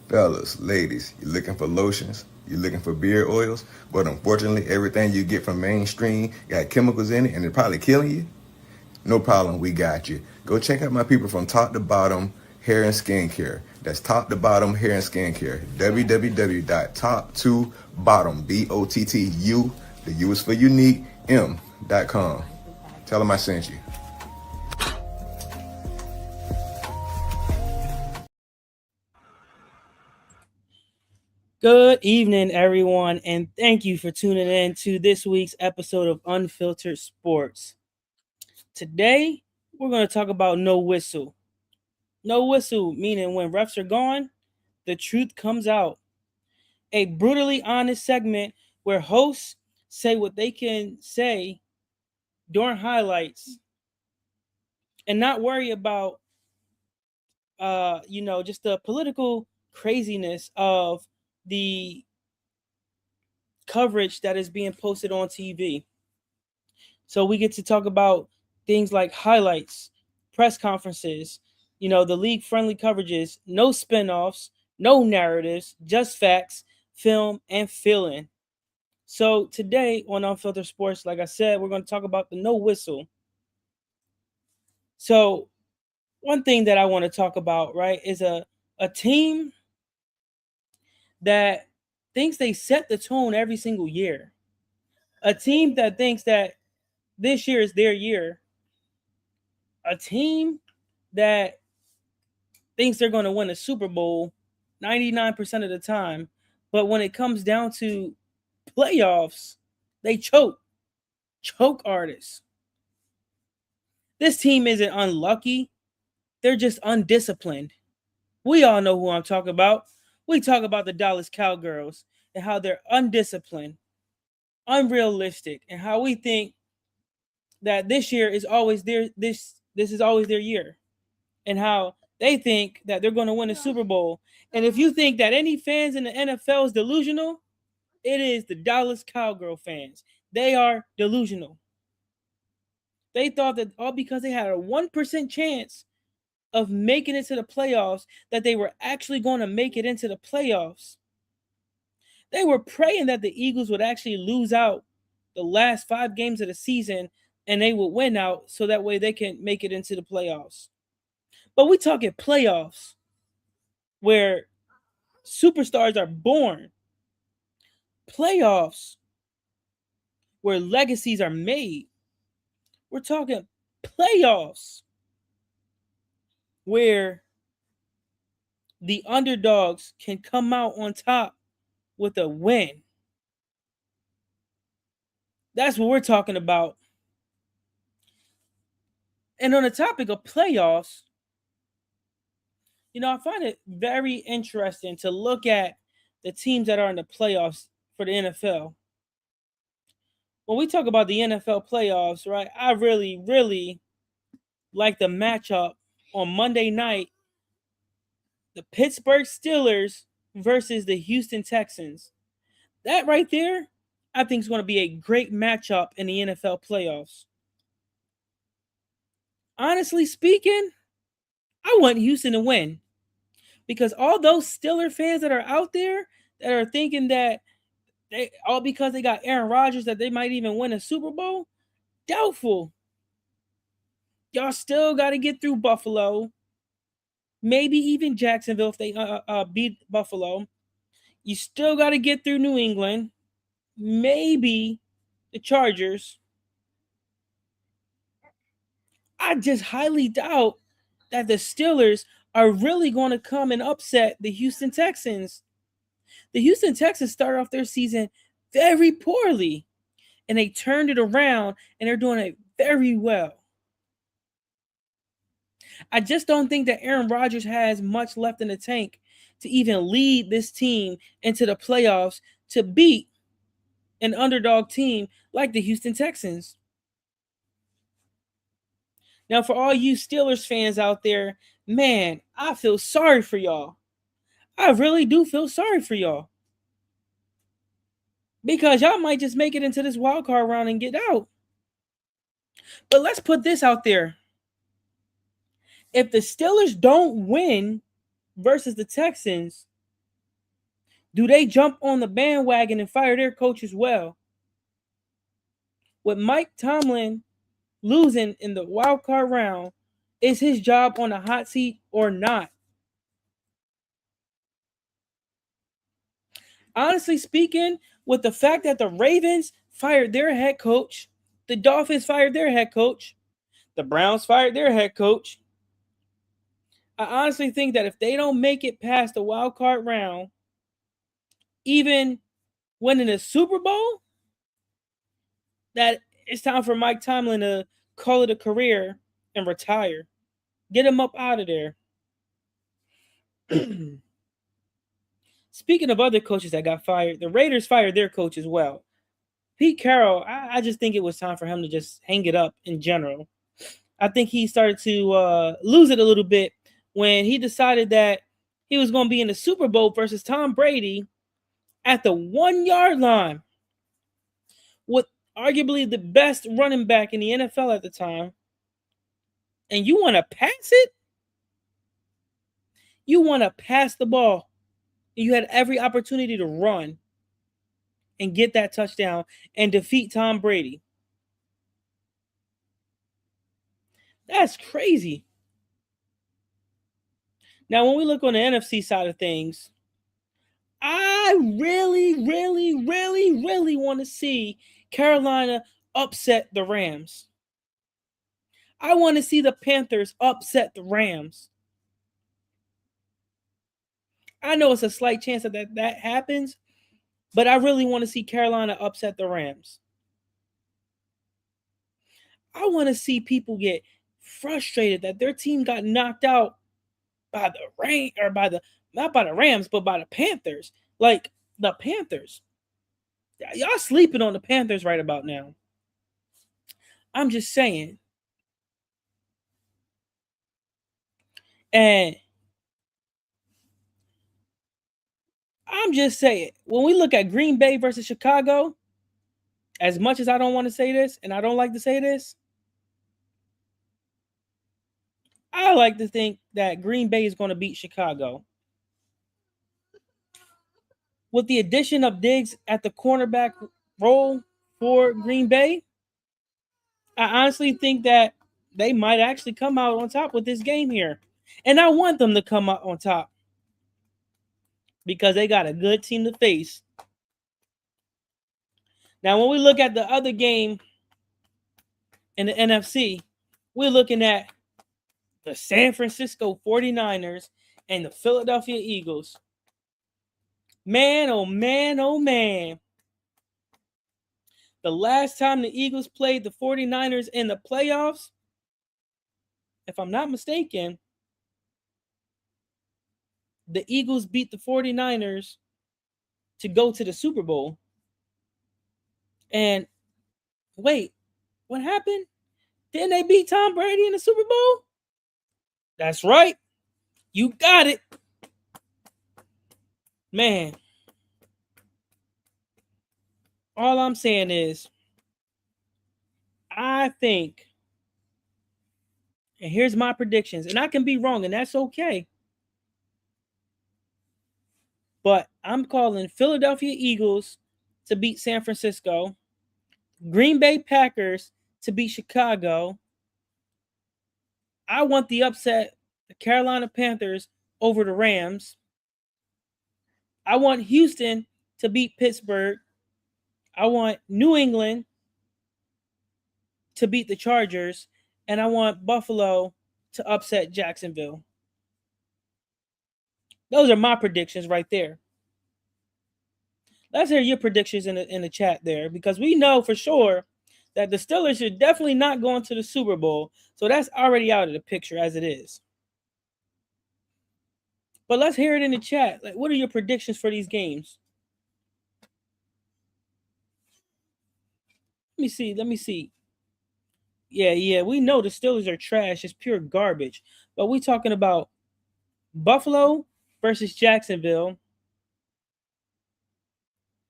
Fellas, ladies, you looking for lotions? You looking for beard oils? But unfortunately, everything you get from mainstream got chemicals in it and they're probably killing you? No problem, we got you. Go check out my people from Top to Bottom Hair and Skincare. That's Top to Bottom Hair and Skincare. www.top2bottom, BOTTU, the U is for unique, M.com. Tell them I sent you. Good evening, everyone, and thank you for tuning in to this week's episode of Unfiltered Sports. Today, we're going to talk about no whistle. No whistle, meaning when refs are gone, the truth comes out. A brutally honest segment where hosts say what they can say during highlights and not worry about, just the political craziness of the coverage that is being posted on TV. So we get to talk about things like highlights, press conferences, the league friendly coverages, no spinoffs, no narratives, just facts, film, and feeling. So today on Unfiltered Sports, like I said, we're going to talk about the no whistle. So one thing that I want to talk about, right, is a team that thinks they set the tone every single year. A team that thinks that this year is their year. A team that thinks they're going to win a Super Bowl 99% of the time. But when it comes down to playoffs, they choke artists. This team isn't unlucky, they're just undisciplined. We all know who I'm talking about. We talk about the Dallas Cowgirls and how they're undisciplined, unrealistic, and how we think that this year is always this is always their year. And how they think that they're going to win a Super Bowl. And if you think that any fans in the NFL is delusional, it is the Dallas Cowgirl fans. They are delusional. They thought that all because they had a 1% chance of making it to the playoffs, that they were actually going to make it into the playoffs. They were praying that the Eagles would actually lose out the last 5 games of the season and they would win out so that way they can make it into the playoffs. But we talking playoffs where superstars are born. Playoffs where legacies are made. We're talking playoffs where the underdogs can come out on top with a win. That's what we're talking about. And on the topic of playoffs, I find it very interesting to look at the teams that are in the playoffs for the NFL. When we talk about the NFL playoffs, right, I really, really like the matchup on Monday night, the Pittsburgh Steelers versus the Houston Texans. That right there, I think is going to be a great matchup in the NFL playoffs. Honestly speaking, I want Houston to win because all those Steeler fans that are out there that are thinking that they all because they got Aaron Rodgers that they might even win a Super Bowl, doubtful. Y'all still got to get through Buffalo, maybe even Jacksonville if they beat Buffalo. You still got to get through New England, maybe the Chargers. I just highly doubt that the Steelers are really going to come and upset the Houston Texans. The Houston Texans started off their season very poorly, and they turned it around, and they're doing it very well. I just don't think that Aaron Rodgers has much left in the tank to even lead this team into the playoffs to beat an underdog team like the Houston Texans. Now, for all you Steelers fans out there, man, I feel sorry for y'all. I really do feel sorry for y'all. Because y'all might just make it into this wild card round and get out. But let's put this out there. If the Steelers don't win versus the Texans, Do they jump on the bandwagon and fire their coach as well? With Mike Tomlin losing in the wild card round, is his job on the hot seat or not? Honestly speaking, with the fact that the Ravens fired their head coach, the Dolphins fired their head coach, the Browns fired their head coach, I honestly think that if they don't make it past the wild card round, even winning a Super Bowl, that it's time for Mike Tomlin to call it a career and retire. Get him up out of there. Speaking of other coaches that got fired, the Raiders fired their coach as well. Pete Carroll, I just think it was time for him to just hang it up in general. I think he started to lose it a little bit when he decided that he was going to be in the Super Bowl versus Tom Brady at the 1 yard line with arguably the best running back in the NFL at the time. And you want to pass it? You want to pass the ball. You had every opportunity to run and get that touchdown and defeat Tom Brady. That's crazy. Now, when we look on the NFC side of things, I really, really, really, really want to see Carolina upset the Rams. I want to see the Panthers upset the Rams. I know it's a slight chance that happens, but I really want to see Carolina upset the Rams. I want to see people get frustrated that their team got knocked out by the rain or by the not by the Rams, but by the Panthers. Like the Panthers. Y'all sleeping on the Panthers right about now. I'm just saying. And I'm just saying, when we look at Green Bay versus Chicago, as much as I don't want to say this, and I don't like to say this, I like to think that Green Bay is going to beat Chicago. With the addition of Diggs at the cornerback role for Green Bay, I honestly think that they might actually come out on top with this game here. And I want them to come out on top because they got a good team to face. Now, when we look at the other game in the NFC, we're looking at the San Francisco 49ers and the Philadelphia Eagles. Man, oh man, oh man. The last time the Eagles played the 49ers in the playoffs, if I'm not mistaken, the Eagles beat the 49ers to go to the Super Bowl. And wait, what happened? Didn't they beat Tom Brady in the Super Bowl? That's right. You got it. Man. All I'm saying is, I think, and here's my predictions, and I can be wrong, and that's okay. But I'm calling Philadelphia Eagles to beat San Francisco, Green Bay Packers to beat Chicago. I want the upset, the Carolina Panthers over the Rams. I want Houston to beat Pittsburgh. I want New England to beat the Chargers. And I want Buffalo to upset Jacksonville. Those are my predictions right there. Let's hear your predictions in the chat there, because we know for sure that the Steelers are definitely not going to the Super Bowl. So that's already out of the picture as it is. But let's hear it in the chat. Like, what are your predictions for these games? Let me see. Yeah, we know the Steelers are trash. It's pure garbage. But we're talking about Buffalo versus Jacksonville.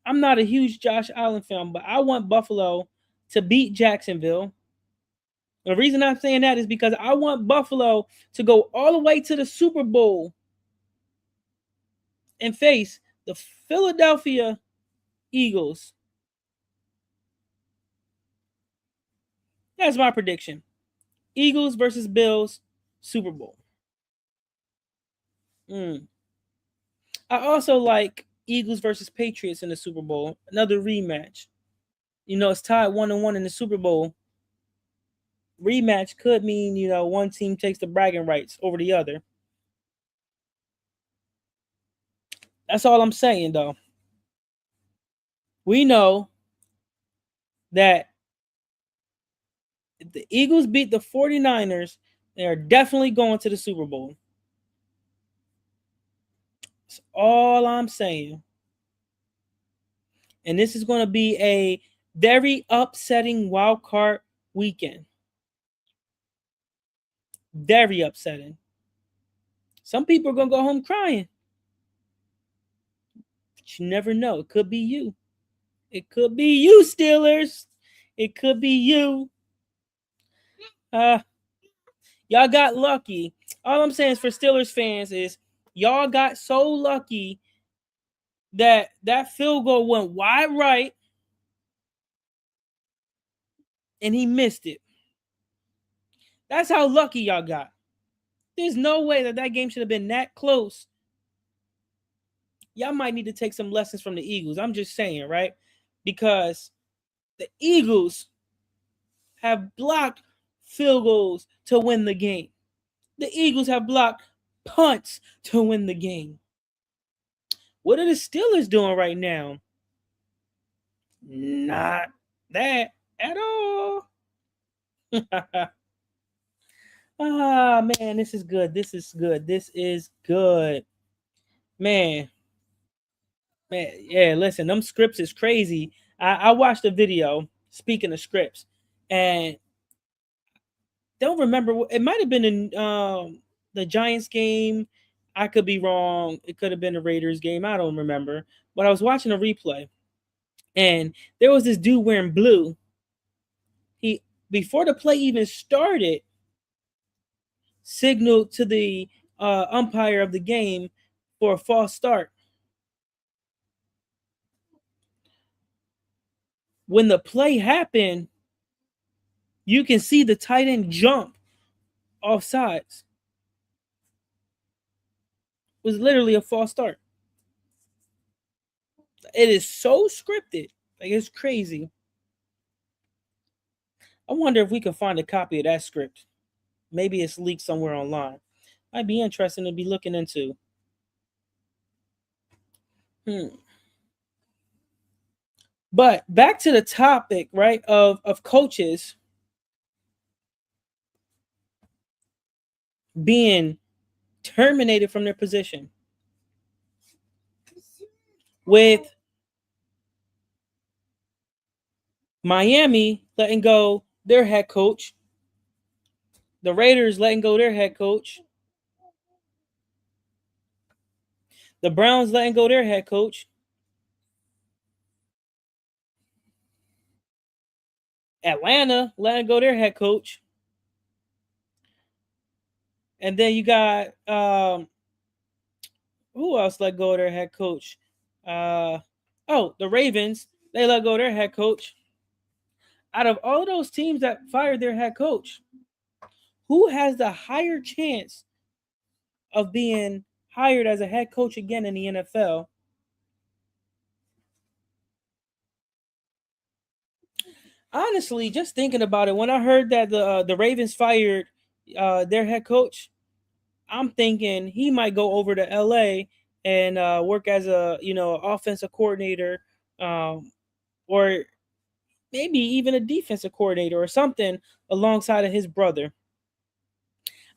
I'm not a huge Josh Allen fan, but I want Buffalo to beat Jacksonville. The reason I'm saying that is because I want Buffalo to go all the way to the Super Bowl and face The Philadelphia Eagles. That's my prediction. Eagles versus Bills, Super Bowl. Mm. I also like Eagles versus Patriots in the Super Bowl. Another rematch. It's tied 1-1 in the Super Bowl. Rematch could mean, one team takes the bragging rights over the other. That's all I'm saying, though. We know that if the Eagles beat the 49ers, they are definitely going to the Super Bowl. That's all I'm saying. And this is going to be a very upsetting wild card weekend. Very upsetting. Some people are going to go home crying. But you never know. It could be you. It could be you, Steelers. It could be you. Y'all got lucky. All I'm saying is for Steelers fans is y'all got so lucky that field goal went wide right and he missed it. That's how lucky y'all got. There's no way that game should have been that close. Y'all might need to take some lessons from the Eagles. I'm just saying, right? Because the Eagles have blocked field goals to win the game. The Eagles have blocked punts to win the game. What are the Steelers doing right now? Not that at all. Man, this is good. This is good. This is good. Man, yeah, listen, them scripts is crazy. I watched a video, speaking of scripts, and don't remember. It might have been in the Giants game. I could be wrong. It could have been the Raiders game. I don't remember. But I was watching a replay, and there was this dude wearing blue. He, before the play even started, signaled to the umpire of the game for a false start. When the play happened, you can see the tight end jump off sides. It was literally a false start. It is so scripted. Like, it's crazy. I wonder if we can find a copy of that script. Maybe it's leaked somewhere online. Might be interesting to be looking into. But back to the topic, right, of coaches being terminated from their position. With Miami letting go their head coach, the Raiders letting go their head coach, the Browns letting go their head coach, Atlanta letting go their head coach, and then you got who else let go of their head coach? The Ravens, they let go of their head coach. Out of all those teams that fired their head coach, who has the higher chance of being hired as a head coach again in the NFL? Honestly, just thinking about it, when I heard that the Ravens fired their head coach, I'm thinking he might go over to LA and work as a offensive coordinator, or maybe even a defensive coordinator or something alongside of his brother.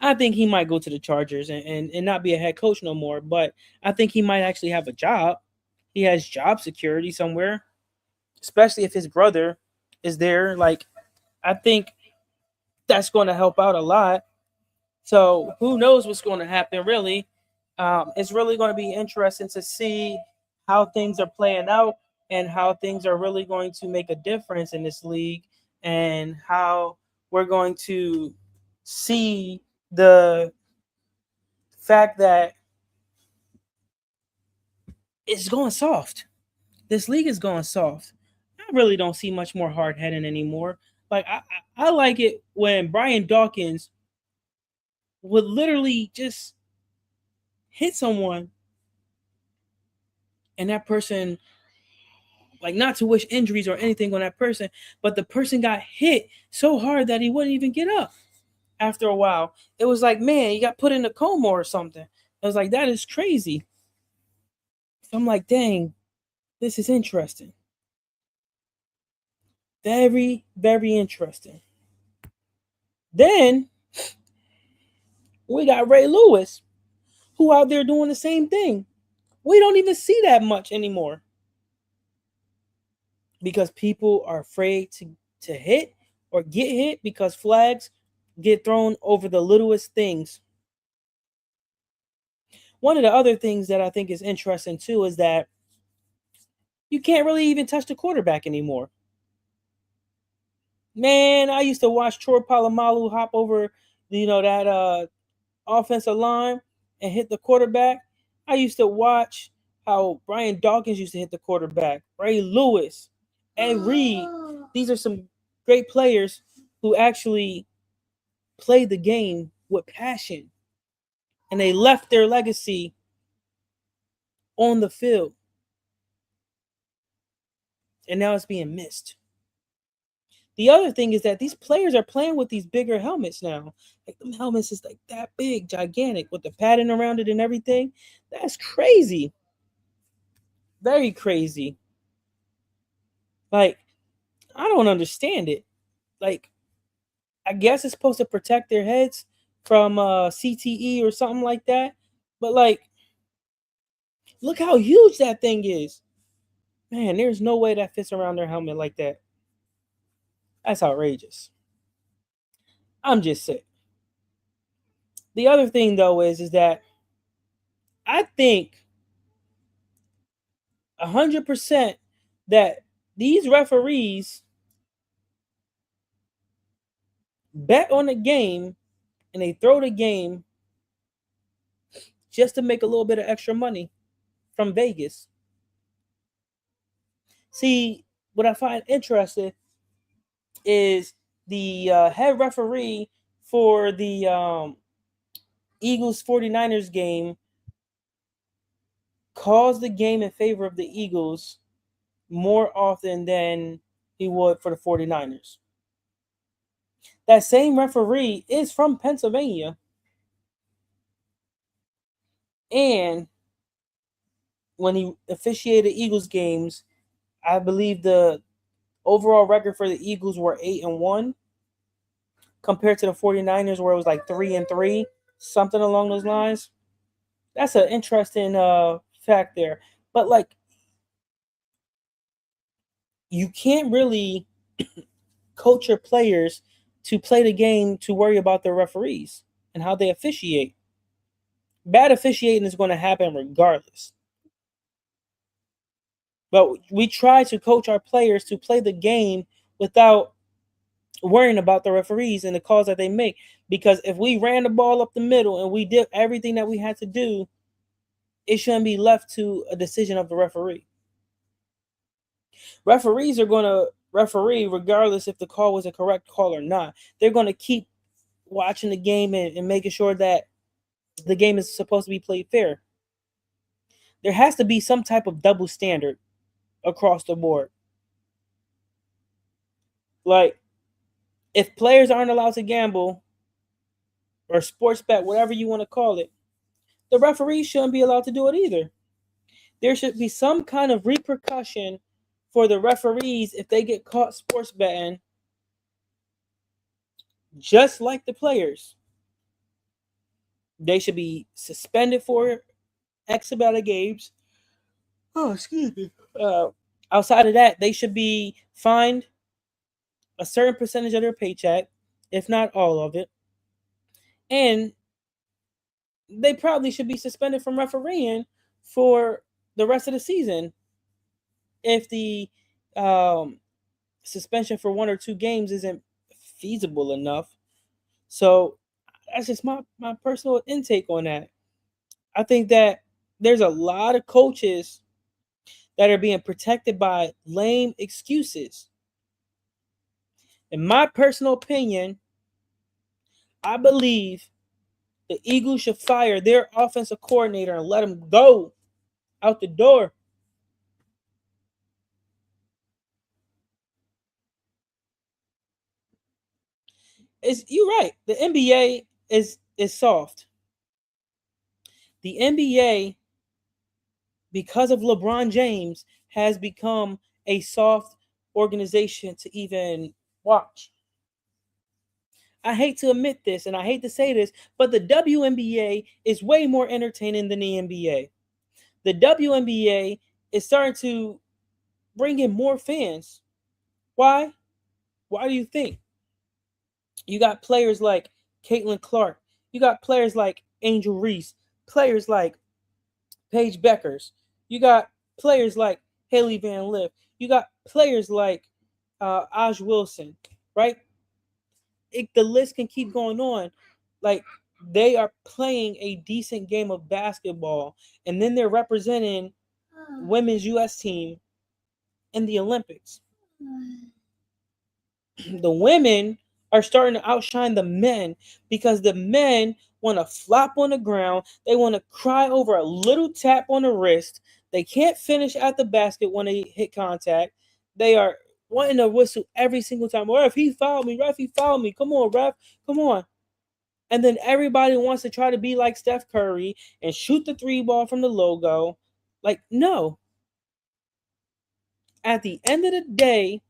I think he might go to the Chargers and not be a head coach no more, but I think he might actually have a job. He has job security somewhere, especially if his brother is there. Like, I think that's going to help out a lot. So who knows what's going to happen, really. It's really going to be interesting to see how things are playing out and how things are really going to make a difference in this league, and how we're going to see the fact that it's going soft. This league is going soft. I really don't see much more hard heading anymore. Like I like it when Brian Dawkins would literally just hit someone and that person, like, not to wish injuries or anything on that person, but the person got hit so hard that he wouldn't even get up. After a while, it was like, man, he got put in a coma or something. I was like, that is crazy. So I'm like, dang, this is interesting. Very, very interesting. Then we got Ray Lewis, who out there doing the same thing. We don't even see that much anymore because people are afraid to hit or get hit because flags get thrown over the littlest things. One of the other things that I think is interesting too is that you can't really even touch the quarterback anymore. Man, I used to watch Troy Polamalu hop over, that offensive line and hit the quarterback. I used to watch how Brian Dawkins used to hit the quarterback. Ray Lewis, Ed Reed. These are some great players who actually played the game with passion, and they left their legacy on the field, and now it's being missed. The other thing is that these players are playing with these bigger helmets now. Like, the helmets is like that big, gigantic, with the padding around it and everything. That's crazy. Very crazy. Like, I don't understand it. Like, I guess it's supposed to protect their heads from CTE or something like that. But like, look how huge that thing is. Man, there's no way that fits around their helmet like that. That's outrageous. I'm just saying. The other thing though is that I think 100% that these referees bet on the game and they throw the game just to make a little bit of extra money from Vegas. See, what I find interesting is the head referee for the Eagles 49ers game calls the game in favor of the Eagles more often than he would for the 49ers. That same referee is from Pennsylvania. And when he officiated Eagles games, I believe the overall record for the Eagles were 8-1 compared to the 49ers where it was like 3-3, something along those lines. That's an interesting fact there. But like, you can't really coach your players to play the game to worry about their referees and how they officiate. Bad officiating is going to happen regardless. But we try to coach our players to play the game without worrying about the referees and the calls that they make. Because if we ran the ball up the middle and we did everything that we had to do, it shouldn't be left to a decision of the referee. Referees are going to referee regardless if the call was a correct call or not. They're going to keep watching the game and making sure that the game is supposed to be played fair. There has to be some type of double standard across the board. Like, if players aren't allowed to gamble or sports bet, whatever you want to call it, the referees shouldn't be allowed to do it either. There should be some kind of repercussion for the referees if they get caught sports betting, just like the players. They should be suspended for X amount of games. Oh, excuse me. Outside of that, they should be fined a certain percentage of their paycheck, if not all of it. And they probably should be suspended from refereeing for the rest of the season if the suspension for 1 or 2 games isn't feasible enough. So that's just my personal intake on that. I think that there's a lot of coaches that are being protected by lame excuses. In my personal opinion, I believe the Eagles should fire their offensive coordinator and let him go out the door. You're right. The NBA is soft. The NBA, because of LeBron James, has become a soft organization to even watch. I hate to admit this and I hate to say this, but the WNBA is way more entertaining than the NBA. The WNBA is starting to bring in more fans. Why? Why do you think? You got players like Caitlin Clark. You got players like Angel Reese. Players like Paige Beckers. You got players like Haley Van Lith. You got players like Aj Wilson, right? The list can keep going on. Like they are playing a decent game of basketball, and then they're representing women's U.S. team in the Olympics. The women are starting to outshine the men because the men want to flop on the ground. They want to cry over a little tap on the wrist. They can't finish at the basket when they hit contact. They are wanting to whistle every single time. Ref, he fouled me. Ref, he fouled me. Come on, ref. Come on. And then everybody wants to try to be like Steph Curry and shoot the three ball from the logo. Like, no. At the end of the day,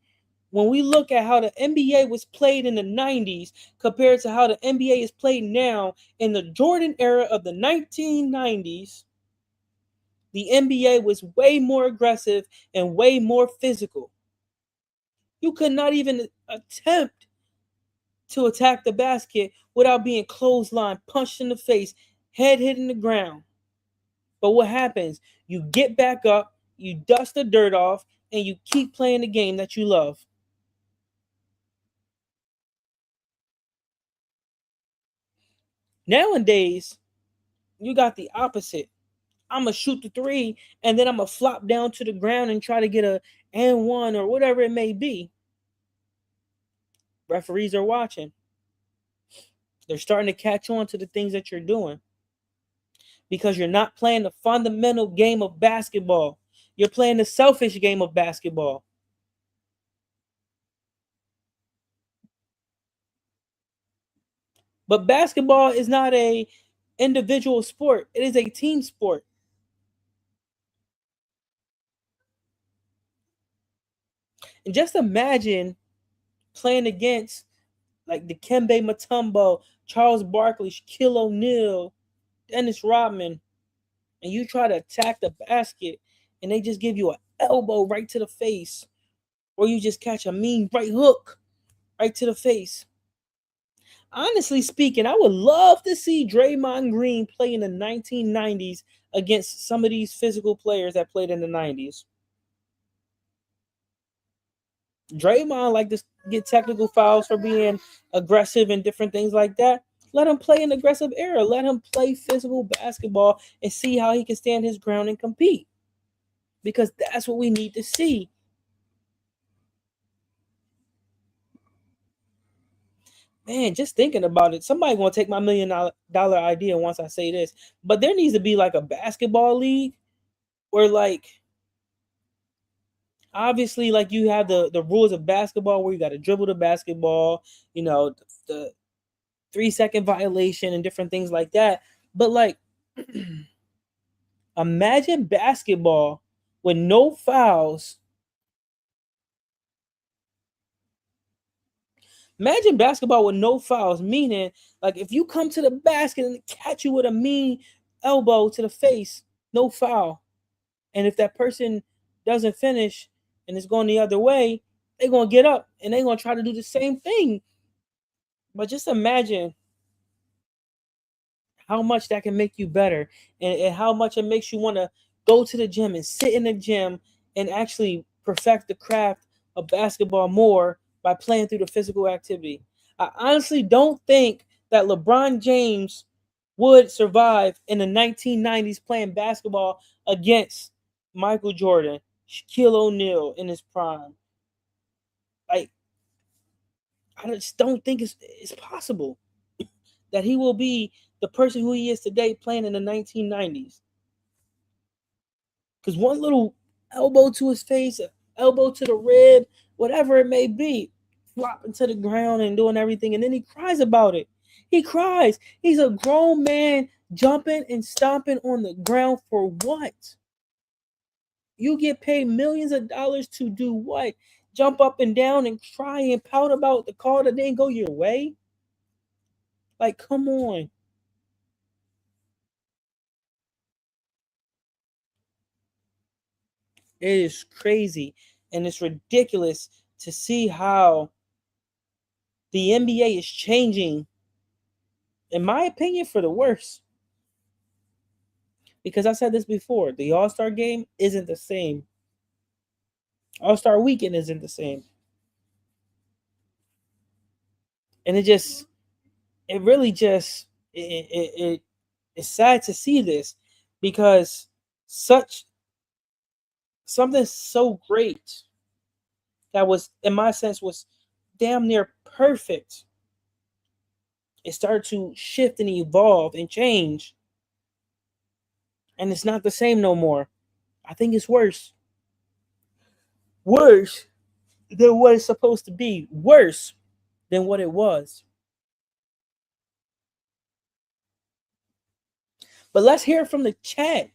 when we look at how the NBA was played in the 90s compared to how the NBA is played now in the Jordan era of the 1990s, the NBA was way more aggressive and way more physical. You could not even attempt to attack the basket without being clotheslined, punched in the face, head hitting the ground. But what happens? You get back up, you dust the dirt off, and you keep playing the game that you love. Nowadays, you got the opposite. I'm gonna shoot the three, and then I'm gonna flop down to the ground and try to get a and one or whatever it may be. Referees are watching. They're starting to catch on to the things that you're doing because you're not playing the fundamental game of basketball. You're playing the selfish game of basketball. But basketball is not a individual sport. It is a team sport. And just imagine playing against like Dikembe Mutombo, Charles Barkley, Shaquille O'Neal, Dennis Rodman, and you try to attack the basket and they just give you an elbow right to the face, or you just catch a mean right hook right to the face. Honestly speaking, I would love to see Draymond Green play in the 1990s against some of these physical players that played in the 90s. Draymond like to get technical fouls for being aggressive and different things like that. Let him play an aggressive era. Let him play physical basketball and see how he can stand his ground and compete. Because that's what we need to see. Man, just thinking about it, somebody gonna take my $1 million idea once I say this. But there needs to be like a basketball league where like obviously like you have the rules of basketball where you got to dribble the basketball, the 3 second violation and different things like that. But like imagine basketball with no fouls. Imagine basketball with no fouls, meaning like if you come to the basket and catch you with a mean elbow to the face, no foul. And if that person doesn't finish and it's going the other way, they're gonna get up and they're gonna try to do the same thing. But just imagine how much that can make you better, and how much it makes you want to go to the gym and sit in the gym and actually perfect the craft of basketball more by playing through the physical activity. I honestly don't think that LeBron James would survive in the 1990s playing basketball against Michael Jordan. Shaquille O'Neal in his prime. Like, I just don't think it's possible that he will be the person who he is today playing in the 1990s. Because one little elbow to his face, elbow to the rib, whatever it may be, flopping to the ground and doing everything, and then he cries about it. He cries. He's a grown man jumping and stomping on the ground for what? You get paid millions of dollars to do what? Jump up and down and cry and pout about the call that didn't go your way? Like, come on. It is crazy and it's ridiculous to see how the NBA is changing, in my opinion, for the worse. Because I said this before, the All-Star game isn't the same. All-Star weekend isn't the same. And it really just, it's sad to see this because such something so great that was, in my sense, was damn near perfect. It started to shift and evolve and change. And it's not the same no more. I think it's worse. Worse than what it's supposed to be. Worse than what it was. But let's hear from the chat.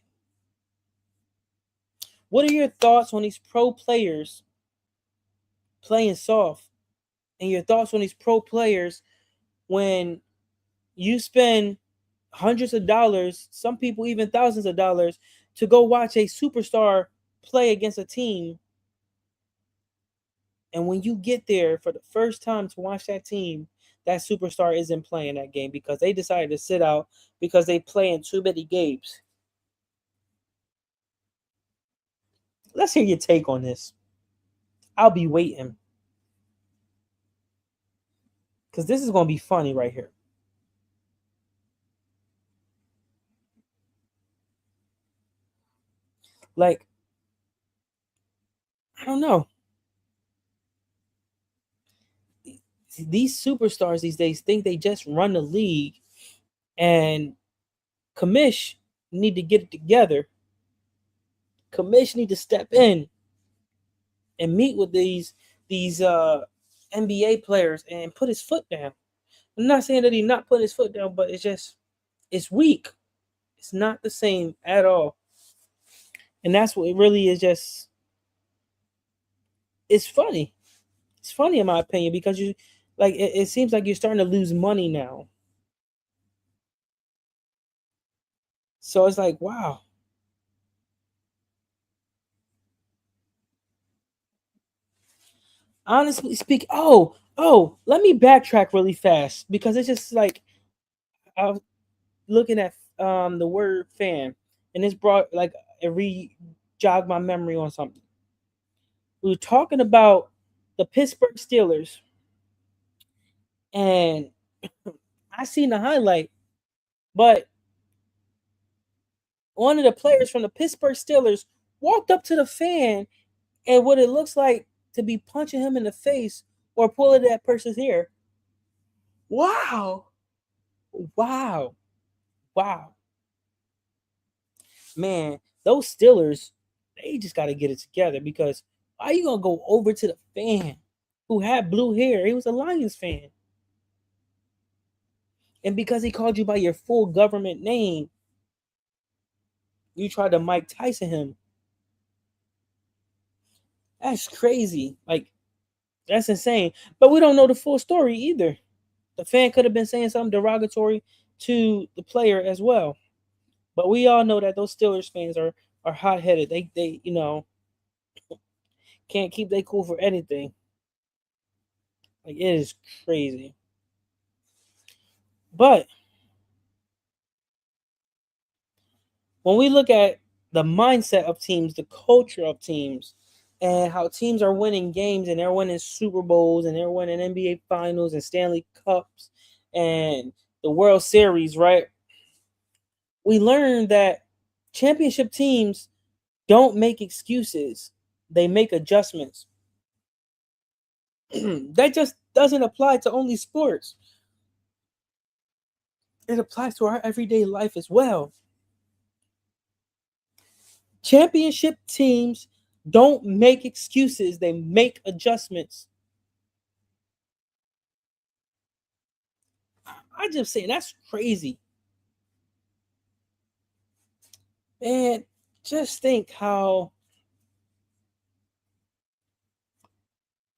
What are your thoughts on these pro players playing soft? And your thoughts on these pro players when you spend hundreds of dollars, some people even thousands of dollars, to go watch a superstar play against a team. And when you get there for the first time to watch that team, that superstar isn't playing that game because they decided to sit out because they play in too many games. Let's hear your take on this. I'll be waiting. Because this is going to be funny right here. Like, I don't know. These superstars these days think they just run the league, and Commish need to get it together. Commish need to step in and meet with these NBA players and put his foot down. I'm not saying that he not putting his foot down, but it's weak. It's not the same at all. And that's what it really is. Just, it's funny. It's funny in my opinion because you, like, it seems like you're starting to lose money now. So it's like, wow. Honestly speak, let me backtrack really fast because it's just like I was looking at the word fan, and it's brought like it jogged my memory on something. We were talking about the Pittsburgh Steelers, and I seen the highlight, but one of the players from the Pittsburgh Steelers walked up to the fan and what it looks like to be punching him in the face or pulling that person's hair. Wow. Wow. Wow. Man, those Steelers, they just got to get it together because are you going to go over to the fan who had blue hair? He was a Lions fan. And because he called you by your full government name, you tried to Mike Tyson him. That's crazy. Like, that's insane. But we don't know the full story either. The fan could have been saying something derogatory to the player as well. But we all know that those Steelers fans are hot headed. They can't keep their cool for anything. Like, it is crazy. But when we look at the mindset of teams, the culture of teams, and how teams are winning games and they're winning Super Bowls and they're winning NBA Finals and Stanley Cups and the World Series, right? We learned that championship teams don't make excuses. they make adjustments. That just doesn't apply to only sports. It applies to our everyday life as well. Championship teams don't make excuses, they make adjustments. I just say that's crazy. Man, just think how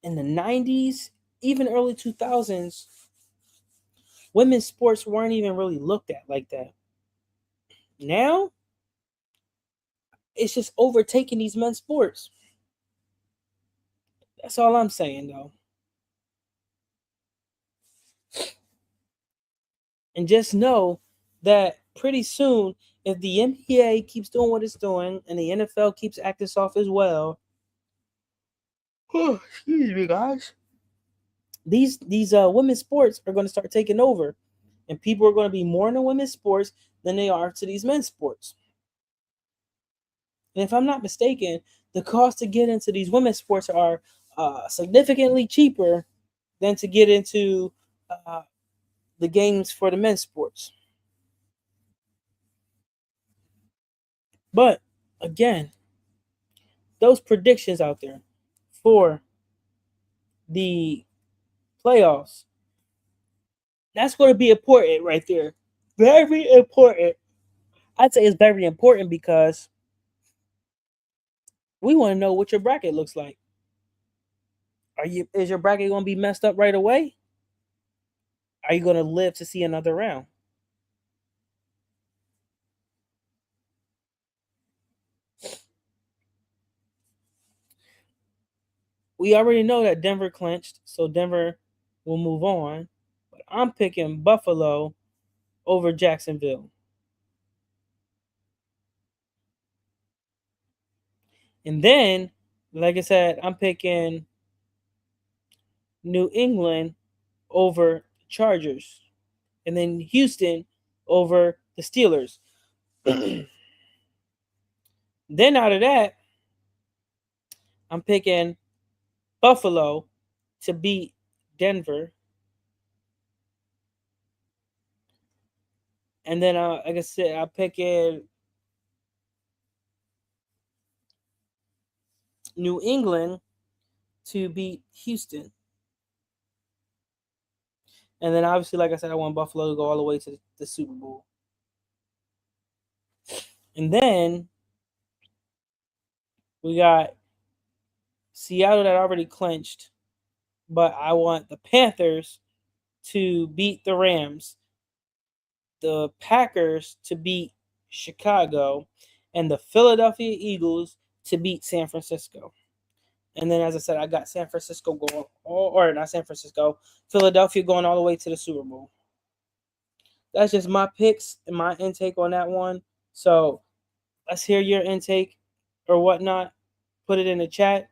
in the 90s, even early 2000s, women's sports weren't even really looked at like that. Now, it's just overtaking these men's sports. That's all I'm saying, though. And just know that pretty soon, if the NBA keeps doing what it's doing and the NFL keeps acting soft as well, excuse me, guys, these women's sports are going to start taking over, and people are going to be more into women's sports than they are to these men's sports. And if I'm not mistaken, the cost to get into these women's sports are significantly cheaper than to get into the games for the men's sports. But again, those predictions out there for the playoffs, that's going to be important right there. Very important. I'd say it's very important because we want to know what your bracket looks like. Is your bracket going to be messed up right away? Are you going to live to see another round? We already know that Denver clinched, so Denver will move on. But I'm picking Buffalo over Jacksonville. And then, like I said, I'm picking New England over Chargers. And then Houston over the Steelers. Then out of that, I'm picking Buffalo to beat Denver. And then, like I said, I'm picking New England to beat Houston. And then, obviously, like I said, I want Buffalo to go all the way to the Super Bowl. And then we got Seattle that already clinched, but I want the Panthers to beat the Rams, the Packers to beat Chicago, and the Philadelphia Eagles to beat San Francisco. And then, as I said, I got San Francisco going, or not San Francisco, Philadelphia going all the way to the Super Bowl. That's just my picks and my intake on that one. So let's hear your intake or whatnot. Put it in the chat.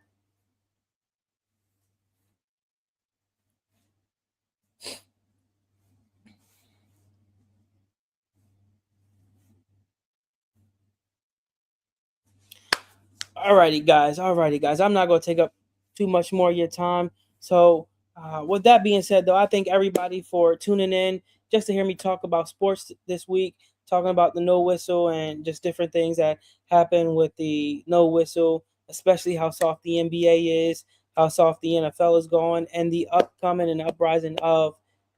Alrighty, guys. I'm not going to take up too much more of your time. So, with that being said, though, I thank everybody for tuning in just to hear me talk about sports this week, talking about the no whistle and just different things that happen with the no whistle, especially how soft the NBA is, how soft the NFL is going, and the upcoming and uprising of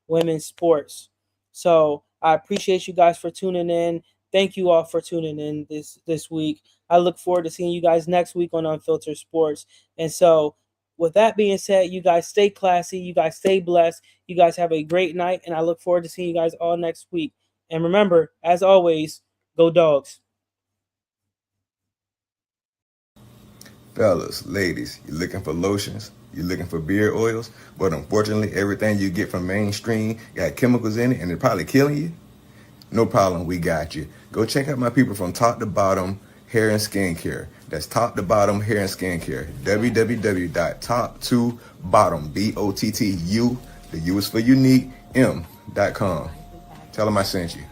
women's sports. So, I appreciate you guys for tuning in. Thank you all for tuning in this week. I look forward to seeing you guys next week on Unfiltered Sports. And so, with that being said, you guys stay classy. You guys stay blessed. You guys have a great night. And I look forward to seeing you guys all next week. And remember, as always, go Dogs. Fellas, ladies, you looking for lotions? You looking for beard oils? But unfortunately, everything you get from mainstream got chemicals in it and it's probably killing you? No problem, we got you. Go check out my people from Top to Bottom Hair and Skincare. That's Top to Bottom Hair and Skincare. www.top2bottom, BOTTU, the U is for unique, M.com. Tell them I sent you.